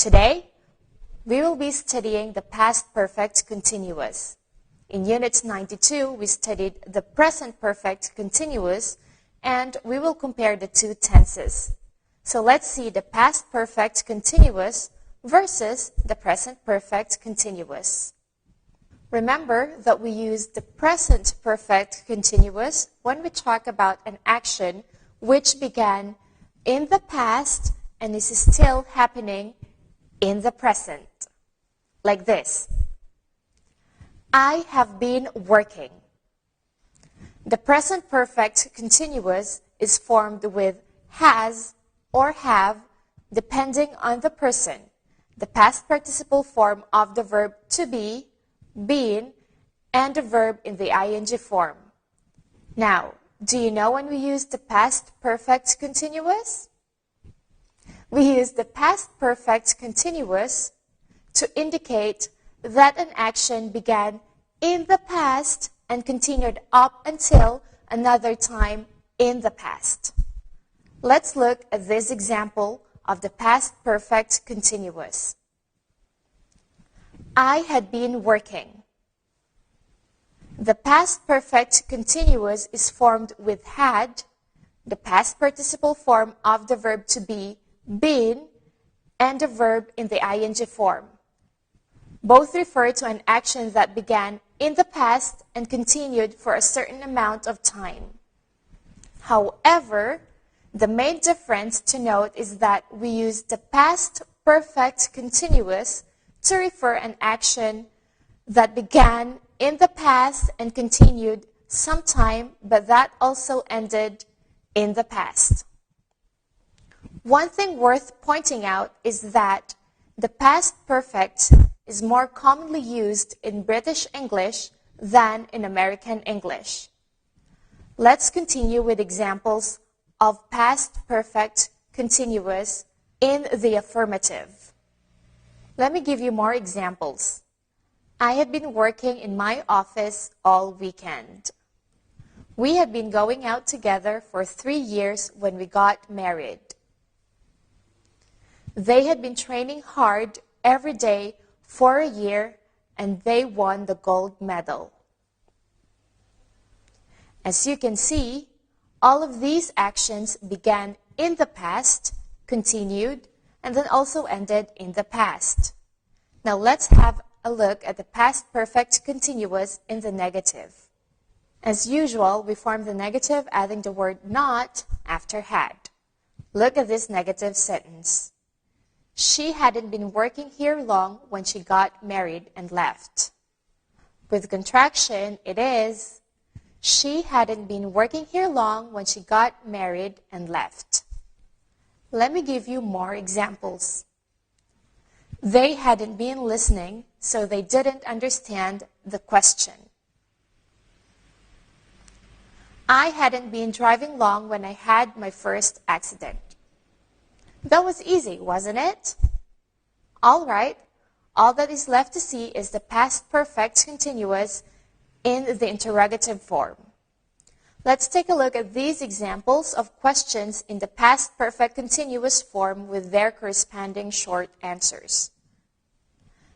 Today, we will be studying the past perfect continuous. In Unit 92, we studied the present perfect continuous, and we will compare the two tenses. So let's see the past perfect continuous versus the present perfect continuous. Remember that we use the present perfect continuous when we talk about an action which began in the past and is still happening in the present. Like this. I have been working. The present perfect continuous is formed with has or have depending on the person, the past participle form of the verb to be, been, and the verb in the ing form. Now, do you know when we use the past perfect continuous? We use the past perfect continuous to indicate that an action began in the past and continued up until another time in the past. Let's look at this example of the past perfect continuous. I had been working. The past perfect continuous is formed with had, the past participle form of the verb to be, been, and the verb in the ing form. Both refer to an action that began in the past and continued for a certain amount of time. However, the main difference to note is that we use the past perfect continuous to refer an action that began in the past and continued sometime, but that also ended in the past. One thing worth pointing out is that the past perfect is more commonly used in British English than in American English. Let's continue with examples of past perfect continuous in the affirmative. Let me give you more examples. I had been working in my office all weekend. We had been going out together for 3 years when we got married. They had been training hard every day for a year, and they won the gold medal. As you can see, all of these actions began in the past, continued, and then also ended in the past. Now let's have a look at the past perfect continuous in the negative. As usual, we form the negative adding the word not after had. Look at this negative sentence. She hadn't been working here long when she got married and left. With contraction, it is, she hadn't been working here long when she got married and left. Let me give you more examples. They hadn't been listening, so they didn't understand the question. I hadn't been driving long when I had my first accident. That was easy, wasn't it? All right. All that is left to see is the past perfect continuous in the interrogative form. Let's take a look at these examples of questions in the past perfect continuous form with their corresponding short answers.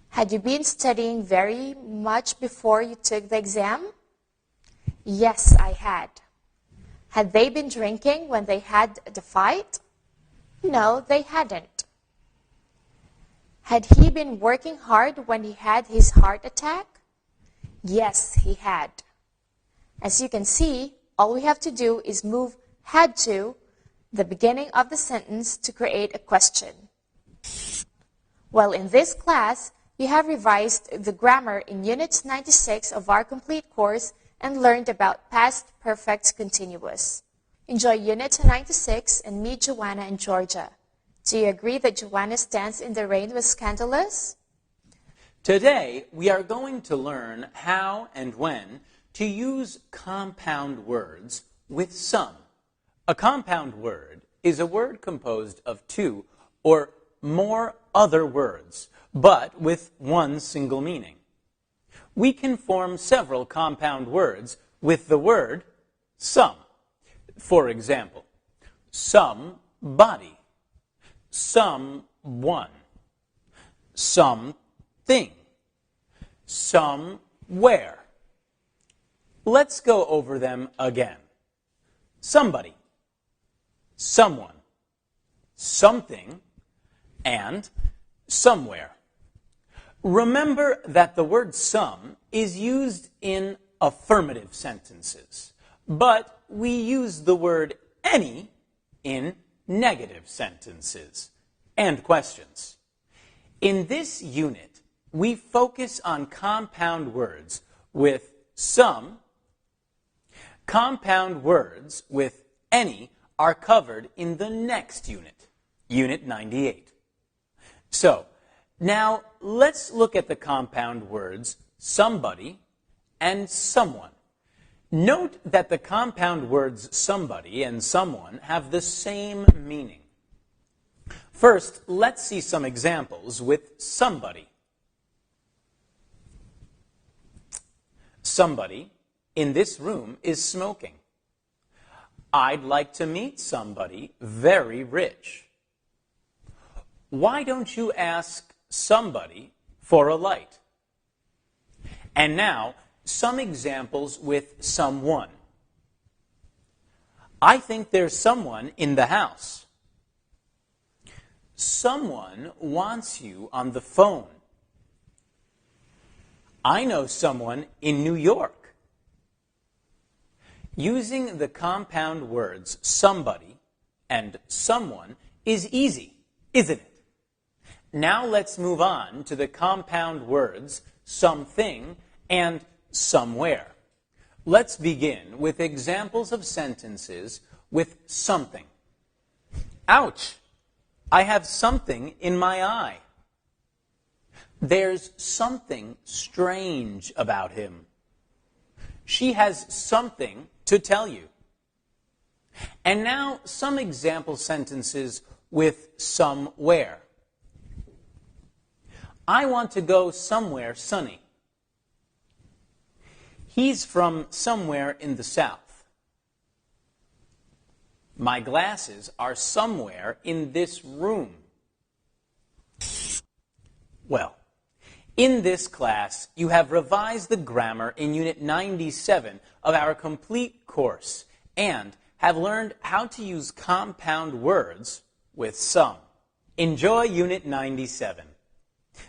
Had you been studying very much before you took the exam? Yes, I had. Had they been drinking when they had the fight? No, they hadn't. Had he been working hard when he had his heart attack? Yes, he had. As you can see, all we have to do is move had to the beginning of the sentence to create a question. Well, in this class, you have revised the grammar in Unit 96 of our complete course and learned about past perfect continuous. Enjoy Unit 96 and meet Joanna and Georgia. Do you agree that Joanna's dance in the rain was scandalous? Today, we are going to learn how and when to use compound words with some. A compound word is a word composed of two or more other words, but with one single meaning. We can form several compound words with the word some. For example, somebody, someone, something, somewhere. Let's go over them again. Somebody, someone, something, and somewhere. Remember that the word some is used in affirmative sentences, but we use the word any in negative sentences and questions. In this unit, we focus on compound words with some. Compound words with any are covered in the next unit, Unit 98. So, now let's look at the compound words somebody and someone. Note that the compound words somebody and someone have the same meaning. First, let's see some examples with somebody. Somebody in this room is smoking. I'd like to meet somebody very rich. Why don't you ask somebody for a light? And now, some examples with someone. I think there's someone in the house. Someone wants you on the phone. I know someone in New York. Using the compound words somebody and someone is easy, isn't it? Now let's move on to the compound words something and somewhere. Let's begin with examples of sentences with something. Ouch! I have something in my eye. There's something strange about him. She has something to tell you. And now some example sentences with somewhere. I want to go somewhere sunny. He's from somewhere in the south. My glasses are somewhere in this room. Well, in this class, you have revised the grammar in Unit 97 of our complete course and have learned how to use compound words with some. Enjoy Unit 97.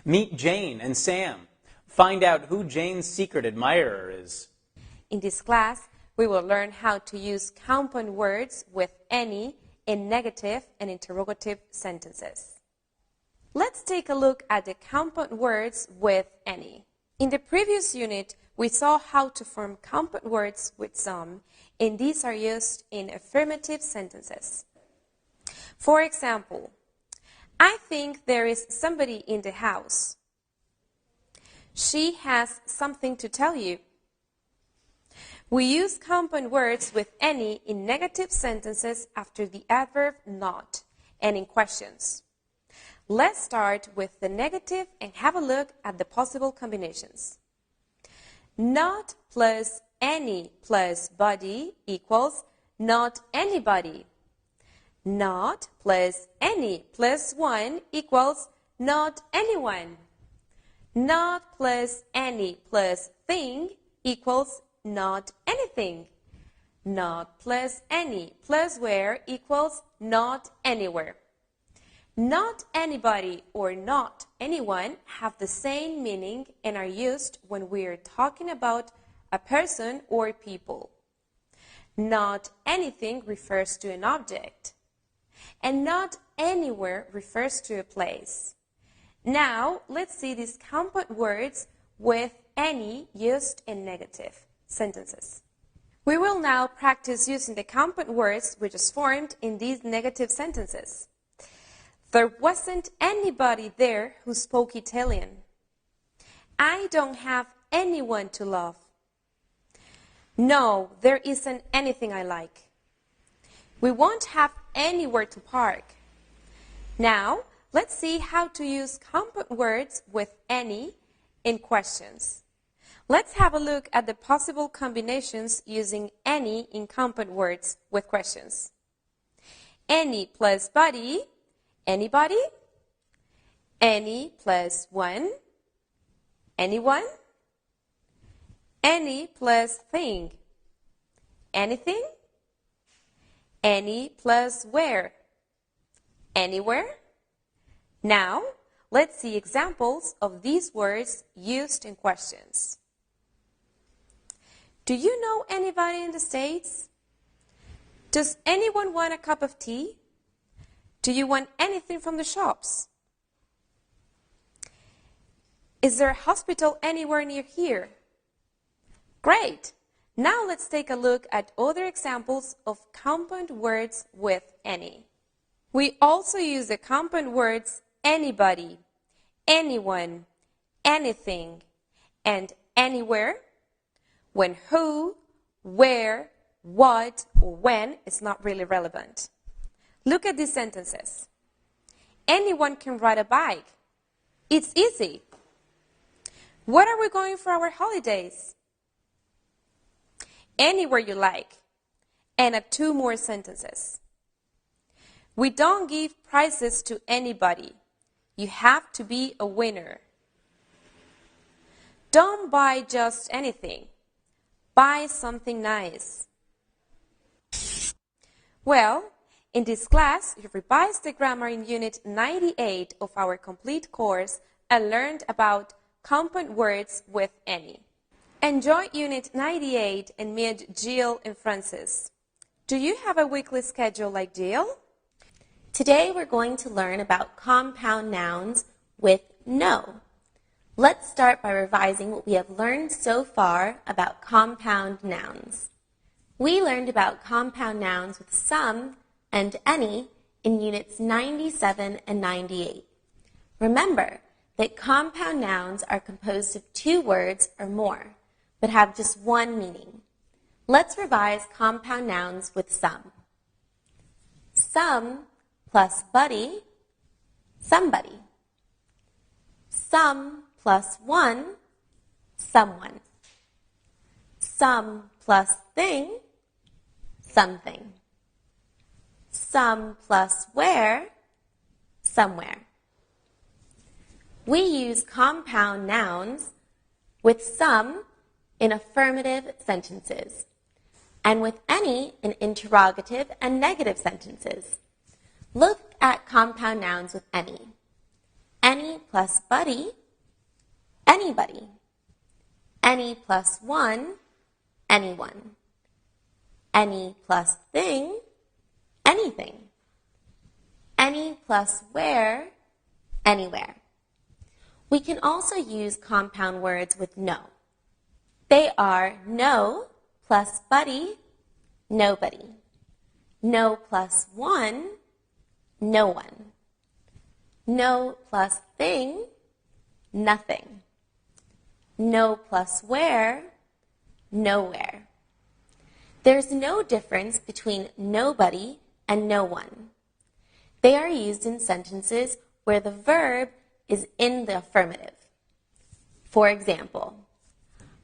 Meet Jane and Sam. Find out who Jane's secret admirer is. In this class, we will learn how to use compound words with any in negative and interrogative sentences. Let's take a look at the compound words with any. In the previous unit, we saw how to form compound words with some, and these are used in affirmative sentences. For example, I think there is somebody in the house. She has something to tell you. We use compound words with any in negative sentences after the adverb not and in questions. Let's start with the negative and have a look at the possible combinations. Not plus any plus body equals not anybody. Not plus any plus one equals not anyone. Not plus any plus thing equals not anything. Not plus any plus where equals not anywhere. Not anybody or not anyone have the same meaning and are used when we are talking about a person or people. Not anything refers to an object, and not anywhere refers to a place. Now, let's see these compound words with any used in negative sentences. We will now practice using the compound words which is formed in these negative sentences. There wasn't anybody there who spoke Italian. I don't have anyone to love. No, there isn't anything I like. We won't have anywhere to park. Now, let's see how to use compound words with any in questions. Let's have a look at the possible combinations using any in compound words with questions. Any plus body, anybody. Any plus one. Anyone? Any plus thing. Anything? Any plus where. Anywhere? Now, let's see examples of these words used in questions. Do you know anybody in the States? Does anyone want a cup of tea? Do you want anything from the shops? Is there a hospital anywhere near here? Great! Now let's take a look at other examples of compound words with any. We also use the compound words anybody, anyone, anything, and anywhere when who, where, what, or when is not really relevant. Look at these sentences. Anyone can ride a bike. It's easy. Where are we going for our holidays? Anywhere you like. And add 2 more sentences. We don't give prizes to anybody. You have to be a winner. Don't buy just anything. Buy something nice. Well, in this class, you revised the grammar in Unit 98 of our complete course and learned about compound words with any. Enjoy Unit 98 and meet Jill and Francis. Do you have a weekly schedule like Jill? Today we're going to learn about compound nouns with no. Let's start by revising what we have learned so far about compound nouns. We learned about compound nouns with some and any in Units 97 and 98. Remember that compound nouns are composed of 2 words or more, but have just one meaning. Let's revise compound nouns with some. Some plus buddy, somebody. Some plus one, someone. Some plus thing, something. Some plus where, somewhere. We use compound nouns with some in affirmative sentences and with any in interrogative and negative sentences. Look at compound nouns with any. Any plus buddy, anybody. Any plus one, anyone. Any plus thing, anything. Any plus where, anywhere. We can also use compound words with no. They are no plus buddy, nobody. No plus one, no one. No plus thing, nothing. No plus where, nowhere. There's no difference between nobody and no one. They are used in sentences where the verb is in the affirmative. For example,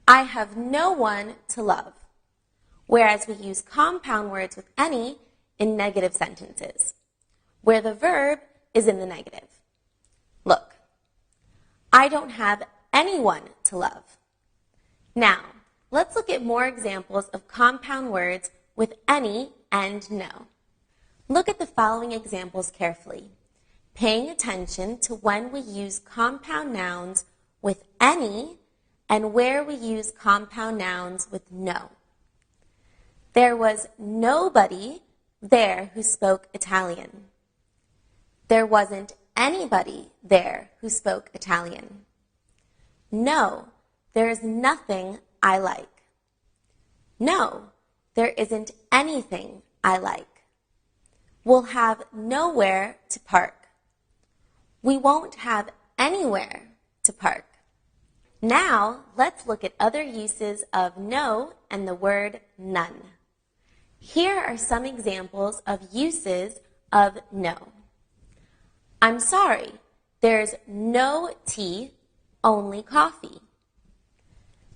I have no one to love, whereas we use compound words with any in negative sentences, where the verb is in the negative. Look, I don't have anyone to love. Now, let's look at more examples of compound words with any and no. Look at the following examples carefully, paying attention to when we use compound nouns with any and where we use compound nouns with no. There was nobody there who spoke Italian. There wasn't anybody there who spoke Italian. No, there is nothing I like. No, there isn't anything I like. We'll have nowhere to park. We won't have anywhere to park. Now, let's look at other uses of no and the word none. Here are some examples of uses of no. I'm sorry, there's no tea, only coffee.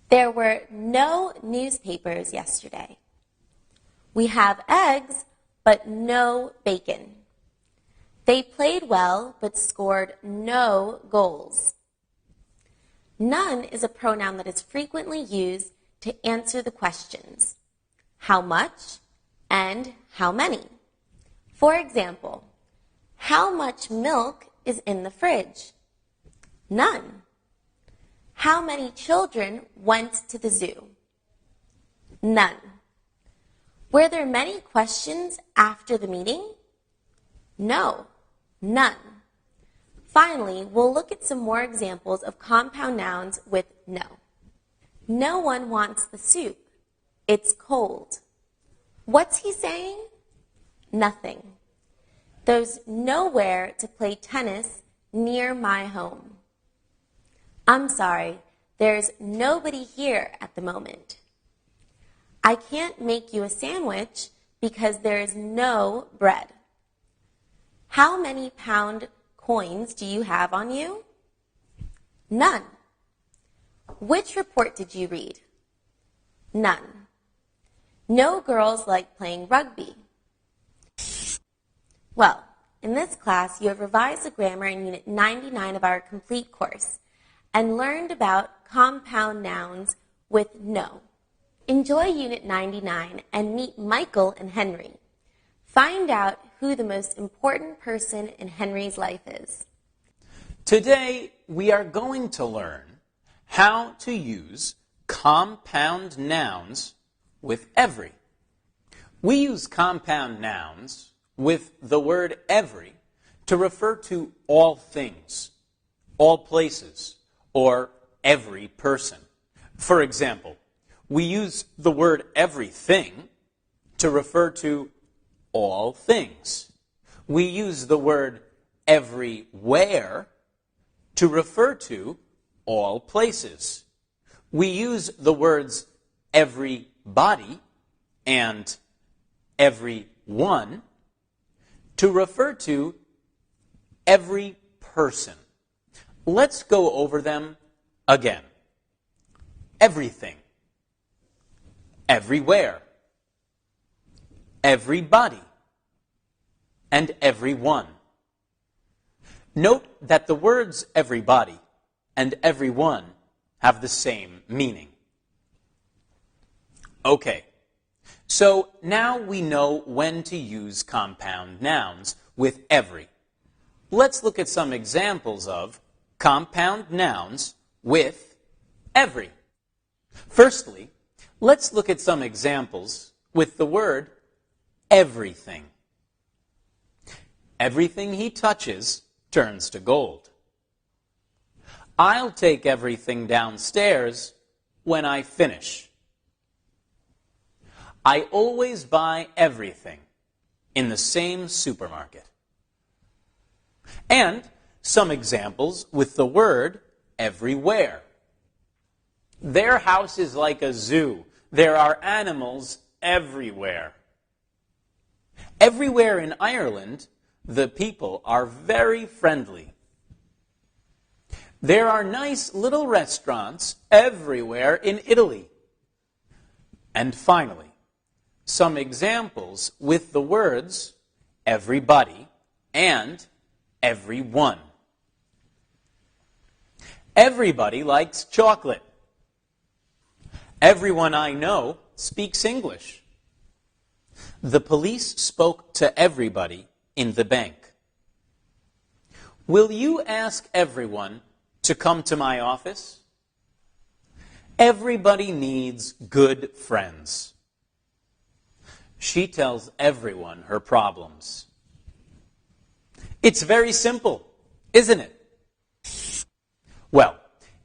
There were no newspapers yesterday. We have eggs, but no bacon. They played well but scored no goals. None is a pronoun that is frequently used to answer the questions, how much and how many. For example, how much milk is in the fridge? None. How many children went to the zoo? None. Were there many questions after the meeting? No, none. Finally, we'll look at some more examples of compound nouns with no. No one wants the soup. It's cold. What's he saying? Nothing. There's nowhere to play tennis near my home. I'm sorry, there's nobody here at the moment. I can't make you a sandwich because there is no bread. How many pound coins do you have on you? None. Which report did you read? None. No girls like playing rugby. Well, in this class, you have revised the grammar in Unit 99 of our complete course and learned about compound nouns with no. Enjoy Unit 99 and meet Michael and Henry. Find out who the most important person in Henry's life is. Today, we are going to learn how to use compound nouns with every. We use compound nouns with the word every to refer to all things, all places, or every person. For example, we use the word everything to refer to all things. We use the word everywhere to refer to all places. We use the words everybody and everyone to refer to every person. Let's go over them again. Everything, everywhere, everybody, and everyone. Note that the words everybody and everyone have the same meaning. Okay, so now we know when to use compound nouns with every. Let's look at some examples of compound nouns with every. Firstly, let's look at some examples with the word everything. Everything he touches turns to gold. I'll take everything downstairs when I finish. I always buy everything in the same supermarket. And some examples with the word everywhere. Their house is like a zoo. There are animals everywhere. Everywhere in Ireland, the people are very friendly. There are nice little restaurants everywhere in Italy. And finally, some examples with the words everybody and everyone. Everybody likes chocolate. Everyone I know speaks English. The police spoke to everybody in the bank. Will you ask everyone to come to my office? Everybody needs good friends. She tells everyone her problems. It's very simple, isn't it? Well,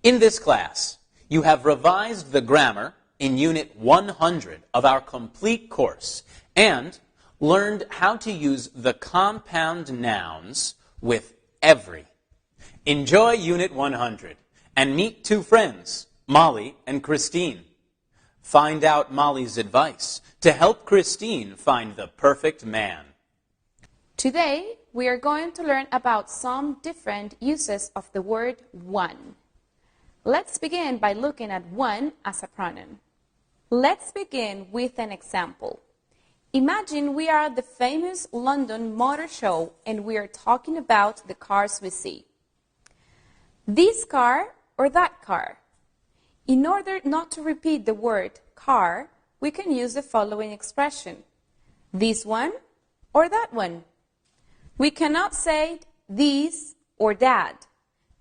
in this class, you have revised the grammar in Unit 100 of our complete course and learned how to use the compound nouns with every. Enjoy Unit 100 and meet two friends, Molly and Christine. Find out Molly's advice to help Christine find the perfect man. Today, we are going to learn about some different uses of the word one. Let's begin by looking at one as a pronoun. Let's begin with an example. Imagine we are at the famous London Motor Show and we are talking about the cars we see. This car or that car? In order not to repeat the word car, we can use the following expression. This one or that one? We cannot say this or that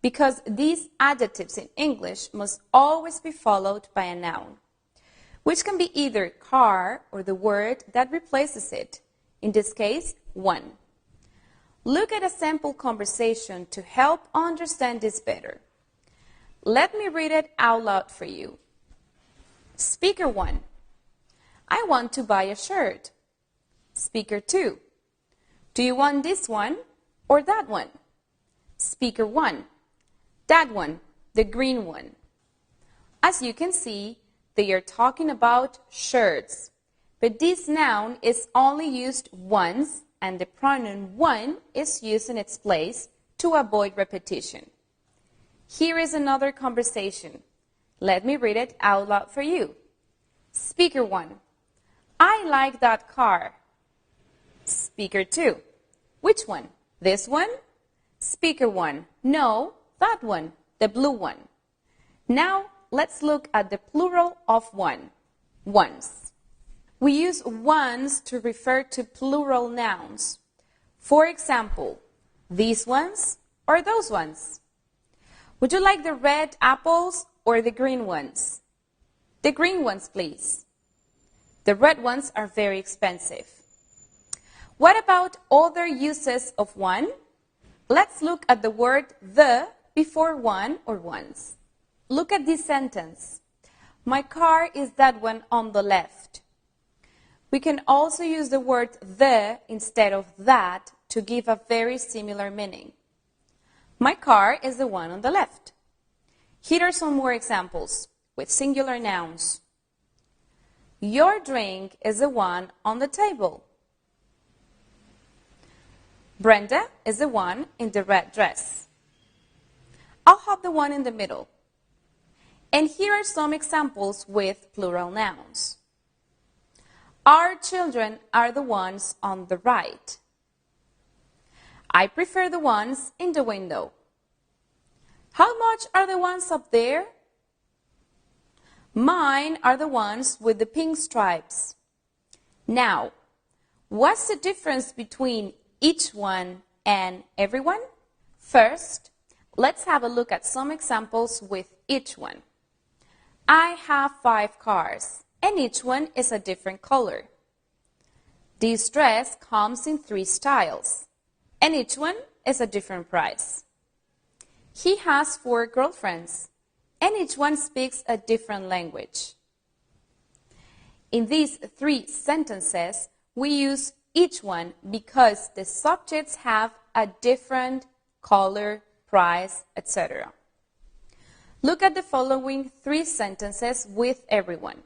because these adjectives in English must always be followed by a noun, which can be either car or the word that replaces it, in this case, one. Look at a sample conversation to help understand this better. Let me read it out loud for you. Speaker 1. I want to buy a shirt. Speaker 2. Do you want this one or that one? Speaker 1. That one, the green one. As you can see, they are talking about shirts, but this noun is only used once and the pronoun one is used in its place to avoid repetition. Here is another conversation. Let me read it out loud for you. Speaker 1. I like that car. Speaker 2. Which one? This one? Speaker 1. No, that one, the blue one. Now, let's look at the plural of one, ones. We use ones to refer to plural nouns. For example, these ones or those ones. Would you like the red apples or the green ones? The green ones, please. The red ones are very expensive. What about other uses of one? Let's look at the word the before one or ones. Look at this sentence. My car is that one on the left. We can also use the word the instead of that to give a very similar meaning. My car is the one on the left. Here are some more examples with singular nouns. Your drink is the one on the table. Brenda is the one in the red dress. I'll have the one in the middle. And here are some examples with plural nouns. Our children are the ones on the right. I prefer the ones in the window. How much are the ones up there? Mine are the ones with the pink stripes. Now, what's the difference between each one and everyone? First, let's have a look at some examples with each one. I have 5 cars, and each one is a different color. This dress comes in 3 styles, and each one is a different price. He has 4 girlfriends, and each one speaks a different language. In these 3 sentences, we use each one because the subjects have a different color, price, etc. Look at the following 3 sentences with everyone.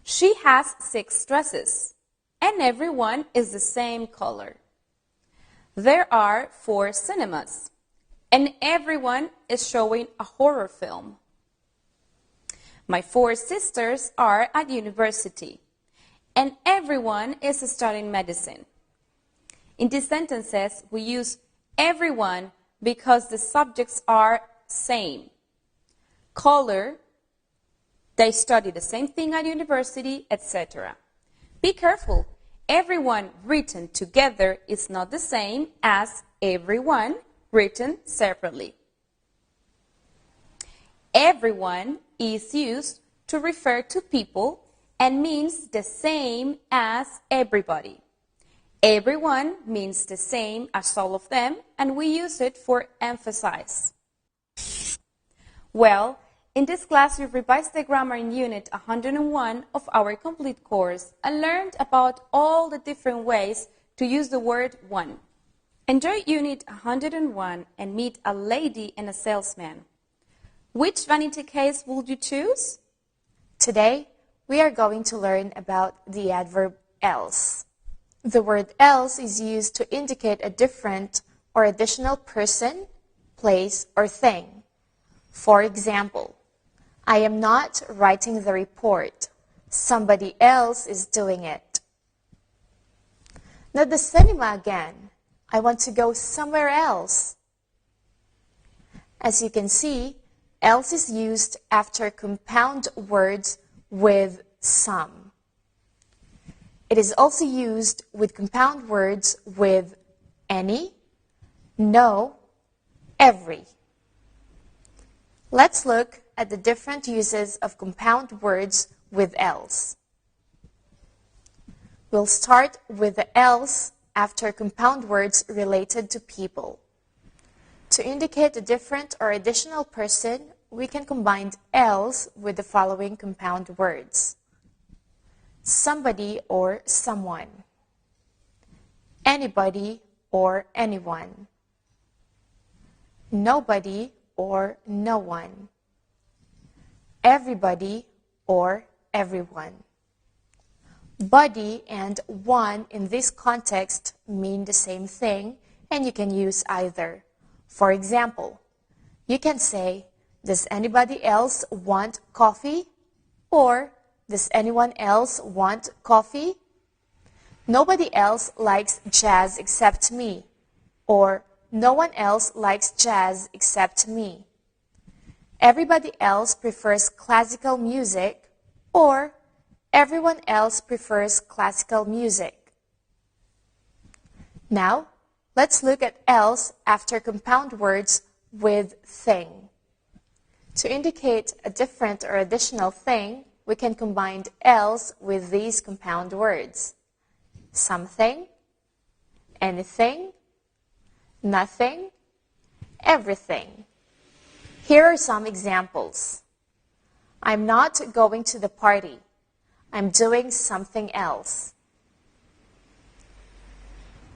She has 6 dresses, and every one is the same color. There are 4 cinemas, and everyone is showing a horror film. My 4 sisters are at university, and everyone is studying medicine. In these sentences, we use everyone because the subjects are same. Color, they study the same thing at university, etc. Be careful, everyone written together is not the same as everyone written separately. Everyone is used to refer to people and means the same as everybody. Everyone means the same as all of them, and we use it for emphasize. Well, in this class, we've revised the grammar in Unit 101 of our complete course and learned about all the different ways to use the word one. Enjoy Unit 101 and meet a lady and a salesman. Which vanity case would you choose? Today, we are going to learn about the adverb else. The word else is used to indicate a different or additional person, place, or thing. For example, I am not writing the report. Somebody else is doing it. Not the cinema again. I want to go somewhere else. As you can see, else is used after compound words with some. It is also used with compound words with any, no, every. Let's look at the different uses of compound words with else. We'll start with the else after compound words related to people. To indicate a different or additional person, we can combine else with the following compound words: somebody or someone, anybody or anyone, nobody or no one, everybody or everyone. Buddy and one in this context mean the same thing, and you can use either. For example, you can say, does anybody else want coffee? Or, does anyone else want coffee? Nobody else likes jazz except me. Or, no one else likes jazz except me. Everybody else prefers classical music. Or, everyone else prefers classical music. Now, let's look at else after compound words with thing. To indicate a different or additional thing, we can combine else with these compound words: something, anything, nothing, everything. Here are some examples. I'm not going to the party. I'm doing something else.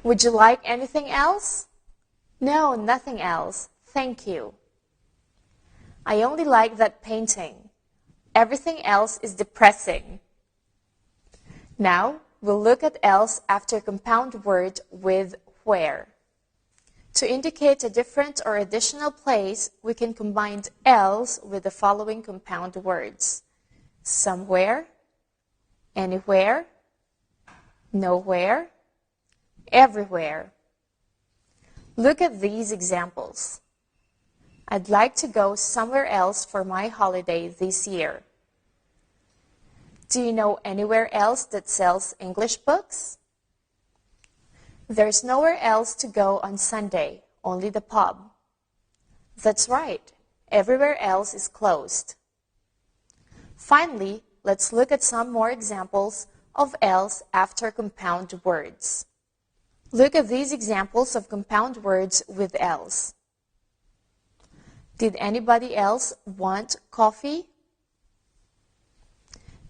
Would you like anything else? No, nothing else. Thank you. I only like that painting. Everything else is depressing. Now, we'll look at else after compound word with where. To indicate a different or additional place, we can combine else with the following compound words: somewhere, anywhere, nowhere, everywhere. Look at these examples. I'd like to go somewhere else for my holiday this year. Do you know anywhere else that sells English books? There's nowhere else to go on Sunday, only the pub. That's right, everywhere else is closed. Finally, let's look at some more examples of else after compound words. Look at these examples of compound words with else. Did anybody else want coffee?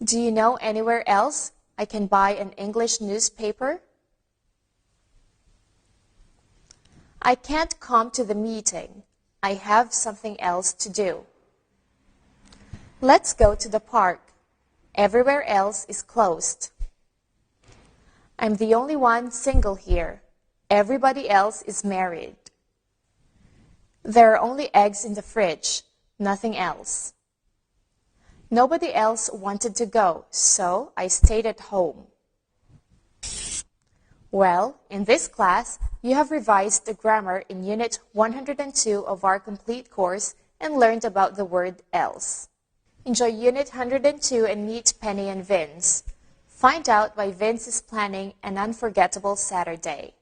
Do you know anywhere else I can buy an English newspaper? I can't come to the meeting. I have something else to do. Let's go to the park. Everywhere else is closed. I'm the only one single here. Everybody else is married. There are only eggs in the fridge, nothing else. Nobody else wanted to go, so I stayed at home. Well, in this class, you have revised the grammar in Unit 102 of our complete course and learned about the word else. Enjoy Unit 102 and meet Penny and Vince. Find out why Vince is planning an unforgettable Saturday.